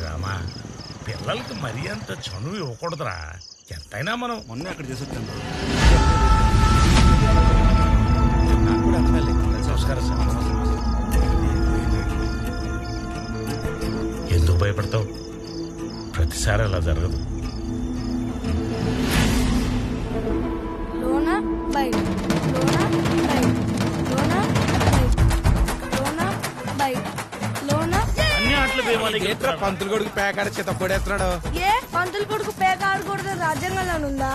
రామా, పిల్లలకి మరీ అంత చనువు ఇవ్వకూడదురా. ఎంతైనా మనం మొన్న అక్కడ చేసొచ్చాను. నమస్కారం సార్. ఎందుకు భయపడతావు? ప్రతిసారి అలా జరగదు. లోన బయట, లోన బయట, లోన బయట, లోన బయట, లోన. అన్ని ఆటలు పంతులు కొడుకు పేకాడ చేత కొడేస్తున్నాడు. ఏ పంతులు కొడుకు పేక ఆడకూడదు రాజ్యాంగంలో ఉందా?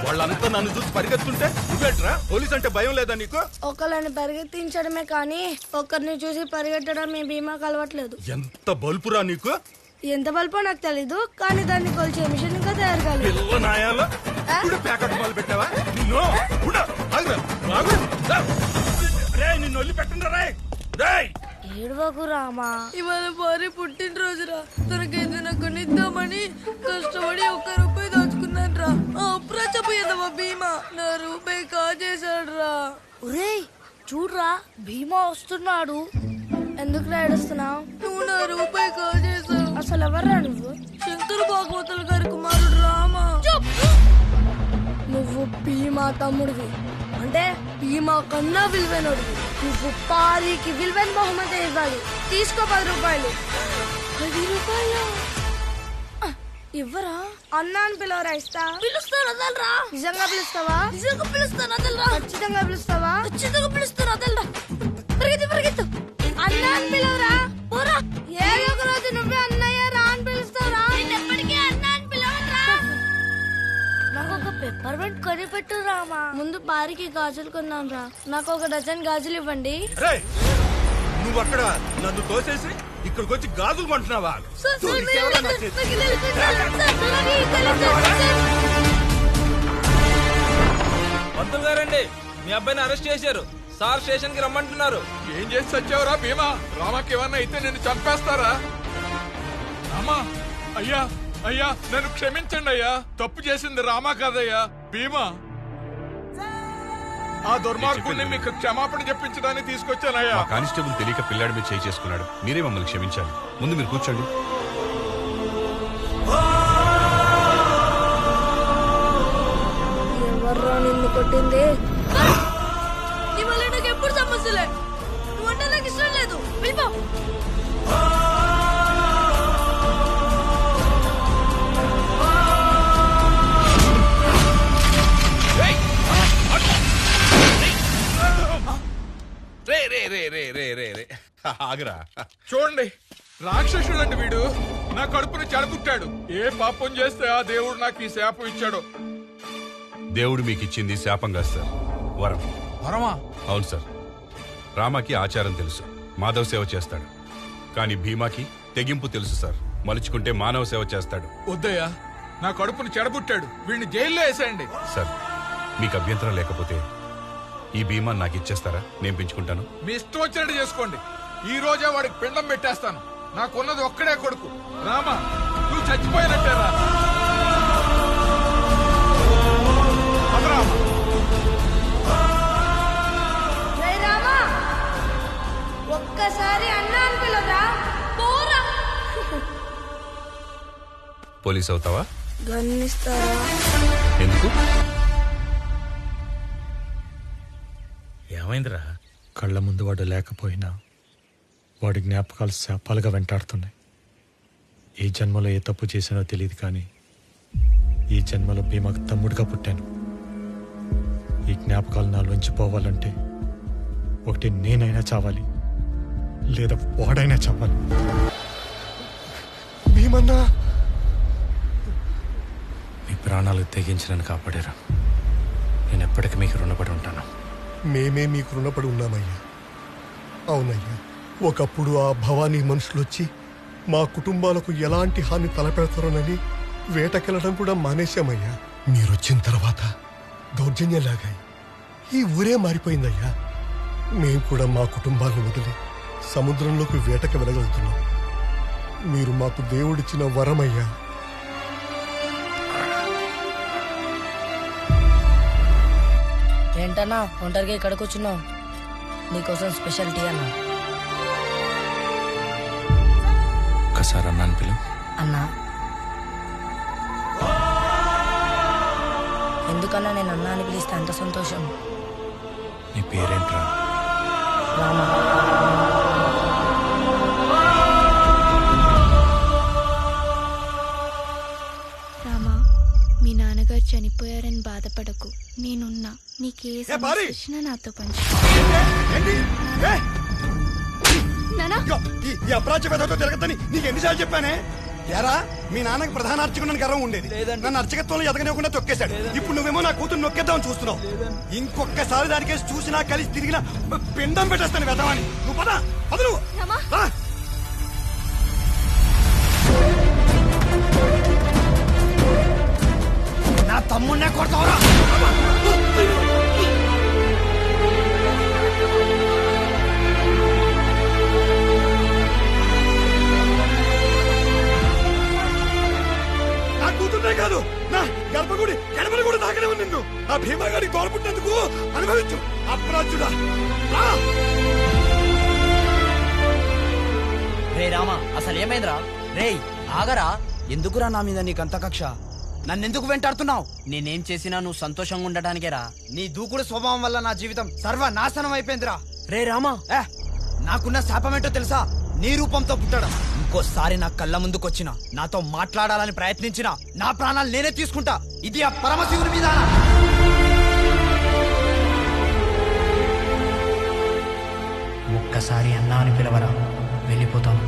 వాళ్ళంతా నన్ను చూసి పరిగెత్తుంటే నువ్వేట్రా? పోలీస్ అంటే భయం లేదా నీకు? ఒకళ్ళని పరిగెత్తించడమే కానీ ఒకరిని చూసి పరిగెట్టడం మీ భీమాకు అలవట్లేదు. ఎంత బల్పురా నీకు? ఎంత బల్పో నాకు తెలీదు, కానీ దాన్ని కొలిచే మిషన్ ఇంకా తయారు కాలేదు. పిల్ల నాయాలో ఇప్పుడు ప్యాకెట్ మొదలు పెట్టావా? నిన్ను నిన్ను వదిలి పెట్టండి రే. ఏడవకు రామా, ఇవాళ భార్య పుట్టినరోజురా. తనకేదైనా కొనిద్దామని కష్టపడి ₹1 దాచుకున్నాను రా. అప్రచపోయేదమ్మా భీమా నా రూపాయి కాజేశాడు రా. ఒరేయ్ చూడ్రా, భీమా వస్తున్నాడు. ఎందుకు ఏడుస్తున్నావు? నువ్వు నా రూపాయి కాజేశావు. అసలు ఎవర్రా నువ్వు? శంకర భాగవతుల గారి కుమారుడు రామా. నువ్వు భీమా తమ్ముడివి, అంటే భీమా కన్నా విలువైనడివి. నువ్వు పారికి విలువైన బహుమతి ఇవ్వాలి. తీసుకో ₹10. ₹10 ఇవ్వరా? అన్నా అని పిలవరా? ఇస్తా. పిలుస్తాను వదలరా. నిజంగా పిలుస్తావా? నిజంగా పిలుస్తాను వదలరా. ఖచ్చితంగా పిలుస్తావా? ఖచ్చితంగా పిలుస్తాను వదలరా. పరిగెత్తు అన్నా అని పిలవరా. పోరా. ఏదో ఒక రోజు నువ్వే అన్నయ్య రా అని పిలుస్తావురా. ఎప్పటికీ అన్నా అని పిలవరా. నాకు ఒక పెప్పర్మెంట్ కొనిపెట్టు రామా. ముందు పారికి గాజులు కొన్నాం రా. నాకు 1 డజన్ గాజులు ఇవ్వండి. నువ్వు అక్కడ నన్ను తోసేసి ఇక్కడికి వచ్చి గాజులు కొంటున్నావా? పంతులు గారండి, మీ అబ్బాయిని అరెస్ట్ చేశారు సార్. స్టేషన్ కి రమ్మంటున్నారు. ఏం చేసి వచ్చావురా భీమా? రామాకి ఏమన్నా అయితే నిన్ను చంపేస్తారా? రామా, అయ్యా అయ్యా నన్ను క్షమించండి అయ్యా. తప్పు చేసింది రామా కాదయ్యా, భీమా. ఆ దుర్మార్గుని మీకు క్షమాపణ చెప్పించడానికి తీసుకొచ్చానయ్యా. కానిస్టేబుల్ తెలియక పిల్లాడి మీద చేయి చేసుకున్నాడు. మీరే మమ్మల్ని క్షమించాలి. ముందు మీరు కూర్చోండి. ఎవర్రా నిన్ను కొట్టింది? నాకు ఎప్పుడు సమస్యలే. నువ్వంటే నాకు ఇష్టం లేదు. వెళ్ళిపో. ఆగరా. చూడండి, రాక్షసుడండి వీడు. నా కడుపుని చెడబుట్టాడు. ఏ పాపం చేస్తే ఆ దేవుడు నాకు ఈ శాపం ఇచ్చాడు. దేవుడు మీకు ఇచ్చింది శాపం కాదు సార్, వరం. వరమా? అవును సార్. రామాకి ఆచారం తెలుసు, మాధవ సేవ చేస్తాడు. కానీ భీమాకి తెగింపు తెలుసు సార్. మలుచుకుంటే మానవ సేవ చేస్తాడు. వద్దయ్యా, నా కడుపుని చెడబుట్టాడు. వీడిని జైల్లో వేసేయండి. సార్, మీకు అభ్యంతరం లేకపోతే ఈ భీమా నాకు ఇచ్చేస్తారా? నేను పెంచుకుంటాను. మీ ఇష్టం వచ్చినట్టు చేసుకోండి. ఈ రోజే వాడికి పిండం పెట్టేస్తాను. నాకున్నది ఒక్కడే కొడుకు. రామా, నువ్వు చచ్చిపోయినట్టేరా. ఒక్కసారి అన్నా అని పిలవరా. పోరా. పోలీస్ అవుతావా? గన్నిస్తారా? ఎందుకు? ఏమైందిరా? కళ్ళ ముందు వాడు లేకపోయినా వాడి జ్ఞాపకాలు శాపాలుగా వెంటాడుతున్నాయి. ఈ జన్మలో ఏ తప్పు చేశానో తెలియదు, కానీ ఈ జన్మలో భీమాకు తమ్ముడిగా పుట్టాను. ఈ జ్ఞాపకాలు నాలోంచి పోవాలంటే ఒకటి నేనైనా చావాలి, లేదా వాడైనా చావాలి. భీమన్నా, మీ ప్రాణాలు తెగించడానికి కాపాడారు. నేను ఎప్పటికీ మీకు రుణపడి ఉంటాను. మేమే మీకు రుణపడి ఉన్నామయ్యా. అవునయ్యా, ఒకప్పుడు ఆ భవానీ మనుషులొచ్చి మా కుటుంబాలకు ఎలాంటి హాని తలపెడతారోనని వేటకెళ్ళడం కూడా మానేశామయ్యా. మీరొచ్చిన తర్వాత దౌర్జన్యంలాగాయి ఈ ఊరే మారిపోయిందయ్యా. మేము కూడా మా కుటుంబాలను వదిలి సముద్రంలోకి వేటకి వెళ్ళగలుగుతున్నాం. మీరు మాకు దేవుడిచ్చిన వరమయ్యా. ఏంటన్నా ఒంటరిగా ఇక్కడికి వచ్చినావు? నీకోసం స్పెషల్ టీ అన్నా. ఒక్కసారి అన్నాను పిలు. అన్నా ఎందుకన్నా నేను అన్నా అని పిలిస్తే అంత సంతోషం? నీ పేరేంట్రా? రామా. రామా, మీ నాన్నగారు చనిపోయారని బాధపడకు, నేనున్నా. నీకే సమస్య వచ్చినా నాతో పంచు. నానా, ఈ అప్రాచ్యత తిరగద్దని నీకు ఎన్నిసార్లు చెప్పానే? ఎరా మీ నాన్నకి ప్రధాన అర్చకుడు గర్వం ఉండేది, నన్ను అర్చకత్వంలో ఎదగనివ్వకుండా తొక్కేశాడు. ఇప్పుడు నువ్వేమో నా కూతురు నొక్కేద్దామని చూస్తున్నావు. ఇంకొకసారి దానికేసి చూసినా కలిసి తిరిగినా పిండం పెట్టేస్తాను వెదవాని. నువ్వు పద పద నువ్వు. రా. నా తమ్ముడినే కొడతావురా? నా కూతుర్నే కాదు, నా గర్భగుడి గడపలు కూడా తాకలేవు నిన్ను. ఆ భీమాగాడి తోలుపుట్టినందుకు అనుభవించు అప్రాచుడా. రే రామా, అసలు ఏమైందిరా? రేయ్ ఆగరా, ఎందుకురా నా మీద నీకంత కక్ష? నన్నెందుకు వెంటాడుతున్నావు? నేనేం చేసినా నువ్వు సంతోషంగా ఉండటానికేరా. నీ దూకుడు స్వభావం వల్ల నా జీవితం సర్వనాశనం అయిపోయిందిరా. రే రామా, నాకున్న శాపమేంటో తెలుసా? నీ రూపంతో పుట్టడం. ఇంకోసారి నా కళ్ళ ముందుకొచ్చిన, నాతో మాట్లాడాలని ప్రయత్నించిన, నా ప్రాణాలు నేనే తీసుకుంటా. ఇది ఆ పరమశివుని మీద. ఒక్కసారి అన్నా అని పిలవరా, వెళ్ళిపోతాం.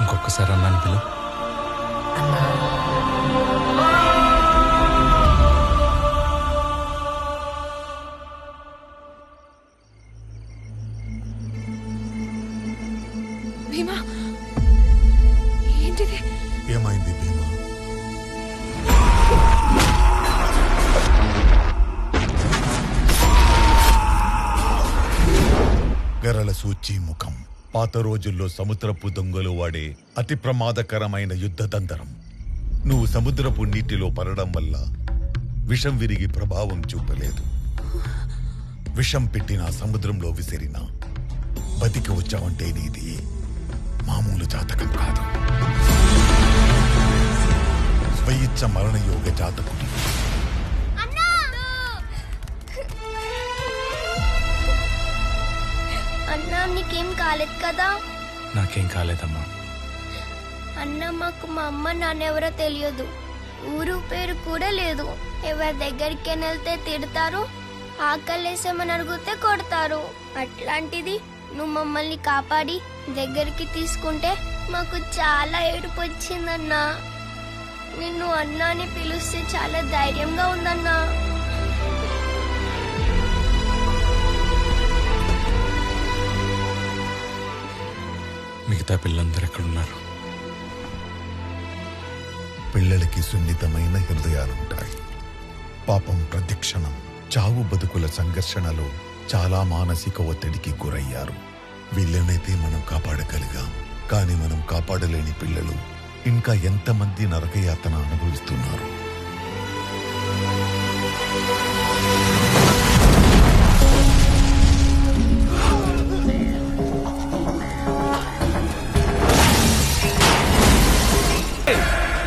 ఇంకొకసారి అన్నాను పిలు. భీమా, ఏంటిది? ఏమైంది భీమా? గరళ సూచి ముఖం. పాత రోజుల్లో సముద్రపు దొంగలు వాడే అతి ప్రమాదకరమైన యుద్ధ తంత్రం. నువ్వు సముద్రపు నీటిలో పడడం వల్ల విషం విరిగి ప్రభావం చూపలేదు. విషం పెట్టిన సముద్రంలో విసిరినా బతికి వచ్చావంటే నీది మామూలు జాతకం కాదు. స్వయిచ్చ మరణయోగ జాతకుడి. అన్నా నీకేం కాలేదు కదా? నాకేం కాలేదమ్మా. అన్న మాకు మా అమ్మ నాన్నెవరో తెలియదు, ఊరు పేరు కూడా లేదు. ఎవరి దగ్గరికి వెళ్తే తిడతారు, ఆకలేసామని అడిగితే కొడతారు. అట్లాంటిది నువ్వు మమ్మల్ని కాపాడి దగ్గరికి తీసుకుంటే మాకు చాలా ఏడుపు వచ్చిందన్నా. నిన్ను అన్నా అని పిలిస్తే చాలా ధైర్యంగా ఉందన్నా. మిగతా పిల్లలందరూ ఎక్కడున్నారు? పిల్లలకి సున్నితమైన హృదయాలుంటాయి. పాపం ప్రతిక్షణం చావు బతుకుల సంఘర్షణలో చాలా మానసిక ఒత్తిడికి గురయ్యారు. వీళ్ళనైతే మనం కాపాడగలిగాం, కానీ మనం కాపాడలేని పిల్లలు ఇంకా ఎంతమంది నరకయాతన అనుభవిస్తున్నారు.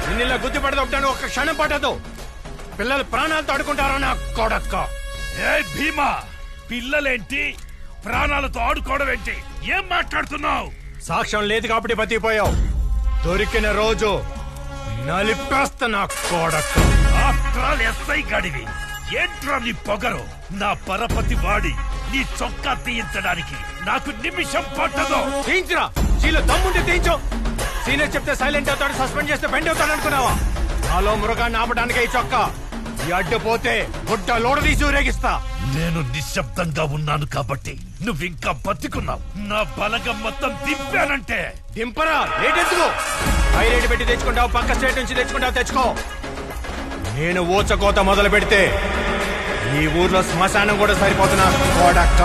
నిన్నిలా గుద్ది పడదొప్పాను, ఒక్క క్షణం పట్టదు. పిల్లలు ప్రాణాలతో ఆడుకుంటారో నా కొడక్క. ఏ భీమా, పిల్లలేంటి ప్రాణాలతో ఆడుకోవడం ఏంటి? ఏం మాట్లాడుతున్నావు? సాక్ష్యం లేదు కాబట్టి బతికిపోయావు. దొరికిన రోజు నలిపేస్తా నా కొడక్క. ఆఫ్టర్ ఎస్ఐ గడివి ఏంట్రా నీ పొగరు? నా పరపతి వాడి నీ చొక్కా తీయించడానికి నాకు నిమిషం పట్టదు. తీయించురా, చీలో దమ్ముంటే తీయించు. సీనియర్ చెప్తే సైలెంట్ అవుతాడు, సస్పెండ్ చేస్తే బెండ్ అవుతాడు అనుకున్నావా? నాలో మృగాన్ని ఆపడానికి ఈ చొక్కా. ఈ అడ్డుపోతే గుడ్డ లోడ తీసి ఊరేగిస్తా. నేను నిశ్శబ్దంగా ఉన్నాను కాబట్టి నువ్వింకా బతికున్నావు. నా బలగం మొత్తం దింపానంటే దింపరా, రేటెందుకు? హై రేటు పెట్టి తెచ్చుకుంటావు, పక్క స్టేట్ నుంచి తెచ్చుకుంటావు, తెచ్చుకో. నేను ఊచకోత మొదలు పెడితే ఈ ఊర్లో శ్మశానం కూడా సరిపోతున్నా కొడక్క.